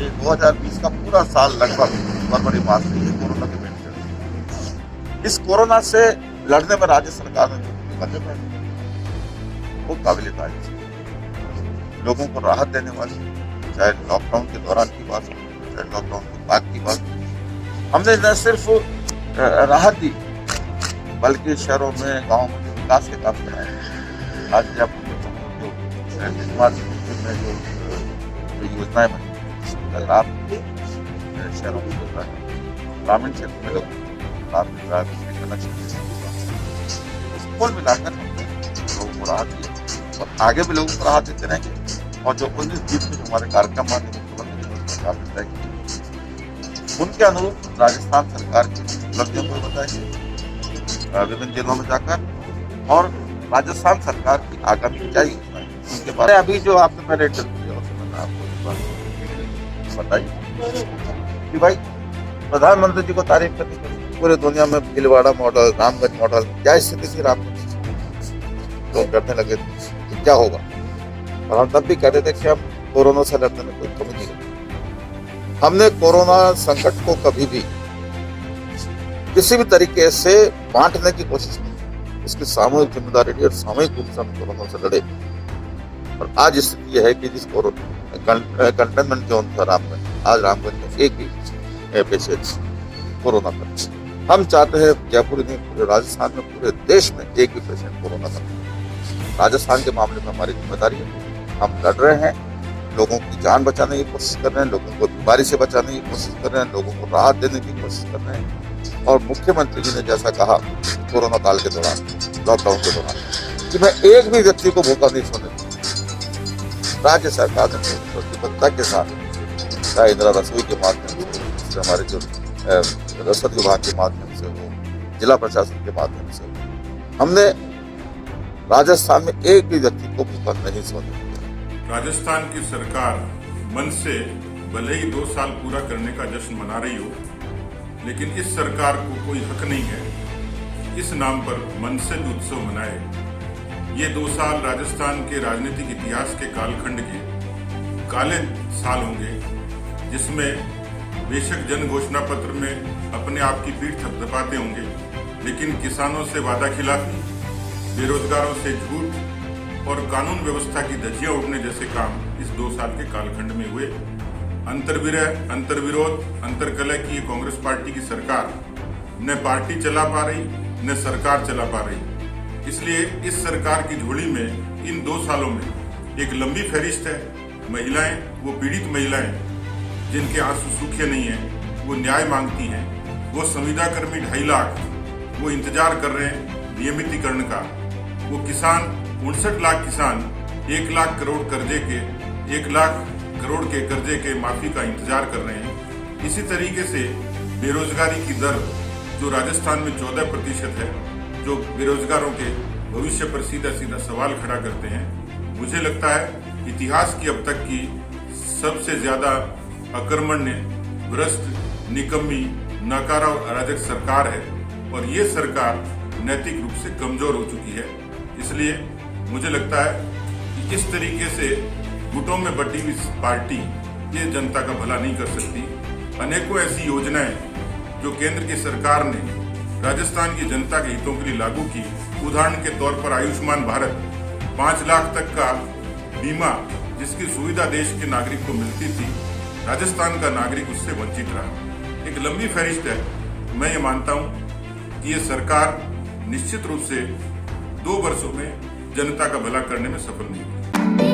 ये 2020 का पूरा साल लगभग फरवरी मास से ये कोरोना की मेंटेनेंस, इस कोरोना से लड़ने में राज्य सरकार ने जो कदम उठाए वो काबिल तारीफ है। लोगों को राहत देने वाली, चाहे लॉकडाउन के दौरान की बात हो, चाहे लॉकडाउन के बाद की बात हो, हमने न सिर्फ राहत दी बल्कि शहरों में गाँव में जो विकास के काम कराए। आज जयपुर में जो योजनाएं बनी उसका लाभ शहरों में मिल रहा है, ग्रामीण क्षेत्र में लोगों को लाभ मिल रहा है, बिजली कनेक्शन कुल मिलाकर लोगों को राहत दी और आगे भी लोगों को राहत देते रहेंगे। और जो 19-20 में हमारे कार्यक्रम माननीय मुख्यमंत्री उनके अनुरूप राजस्थान सरकार की उपलब्धियों को बताएंगे विभिन्न जिलों में जाकर, और राजस्थान सरकार की आगामी क्या योजनाएं उनके बारे में अभी जो आपने पहले इंटरव्यू दिया उसमें मैंने आपको बताई कि भाई प्रधानमंत्री जी को तारीफ करनी पड़ी। पूरे दुनिया में भीलवाड़ा मॉडल, रामगंज मॉडल, क्या स्थिति थी रामगंज, लोग डरने लगे कि क्या होगा, और हम तब भी कहते थे कि हम कोरोना से लड़ने में कोई कमी नहीं होगी। हमने कोरोना संकट को कभी भी किसी भी तरीके से बांटने की कोशिश नहीं, इसकी सामूहिक जिम्मेदारी ली और सामूहिक रूप से हम कोरोना से लड़े। और आज स्थिति यह है कि जिस कंटेनमेंट जोन था रामगंज, आज रामगंज में एक ही पेशेंट कोरोना का। हम चाहते हैं जयपुर नहीं पूरे राजस्थान में, पूरे देश में एक भी पेशेंट कोरोना का। राजस्थान के मामले में हमारी जिम्मेदारी है, हम लड़ रहे हैं, लोगों की जान बचाने की कोशिश कर रहे हैं, लोगों को बीमारी से बचाने की कोशिश कर रहे हैं, लोगों को राहत देने की कोशिश कर रहे हैं। और मुख्यमंत्री जी ने जैसा कहा कोरोना काल के दौरान, लॉकडाउन के दौरान, कि मैं एक भी व्यक्ति को भूखा नहीं सोने दूंगा, राज्य सरकार ने प्रतिबद्धता के साथ, चाहे इंदिरा रसोई के माध्यम से, हमारे जो रसद विभाग के माध्यम से हो, जिला प्रशासन के माध्यम से हो, हमने राजस्थान में एक भी व्यक्ति को भूखा नहीं सोने दिया। राजस्थान की सरकार मन से भले ही 2 साल पूरा करने का जश्न मना रही हो, लेकिन इस सरकार को कोई हक नहीं है इस नाम पर मनसे उत्सव मनाए। ये 2 साल राजस्थान के राजनीतिक इतिहास के कालखंड के काले साल होंगे, जिसमें बेशक जन घोषणा पत्र में अपने आप की पीठ थपथपाते होंगे, लेकिन किसानों से वादा खिलाफी, बेरोजगारों से झूठ और कानून व्यवस्था की धज्जियां उड़ने जैसे काम इस 2 साल के कालखंड में हुए। अंतर्विरह, अंतर्विरोध, अंतरकलह की ये कांग्रेस पार्टी की सरकार न पार्टी चला पा रही न सरकार चला पा रही। इसलिए इस सरकार की झोली में इन 2 सालों में एक लंबी फहरिस्त है। महिलाएं, वो पीड़ित महिलाएं जिनके आंसू सूखे नहीं हैं, वो न्याय मांगती हैं। वो संविदा कर्मी 2.5 लाख वो इंतजार कर रहे हैं नियमितीकरण का। वो किसान 59 लाख किसान 1 लाख करोड़ कर्जे के 1 लाख करोड़ के कर्जे के माफी का इंतजार कर रहे हैं। इसी तरीके से बेरोजगारी की दर जो राजस्थान में 14% है, जो बेरोजगारों के भविष्य पर सीधा सीधा सवाल खड़ा करते हैं। मुझे लगता है इतिहास की अब तक की सबसे ज्यादा अकर्मण्य, भ्रष्ट, निकम्मी, नाकारा और अराजक सरकार है, और ये सरकार नैतिक रूप से कमजोर हो चुकी है। इसलिए मुझे लगता है कि इस तरीके से गुटों में बटी हुई पार्टी ये जनता का भला नहीं कर सकती। अनेकों ऐसी योजनाएं जो केंद्र की सरकार ने राजस्थान की जनता के हितों के लिए लागू की, उदाहरण के तौर पर आयुष्मान भारत, 5 लाख तक का बीमा जिसकी सुविधा देश के नागरिक को मिलती थी, राजस्थान का नागरिक उससे वंचित रहा। एक लंबी फहरिस्त है। मैं ये मानता हूँ कि ये सरकार निश्चित रूप से 2 वर्षों में जनता का भला करने में सफल नहीं हुई।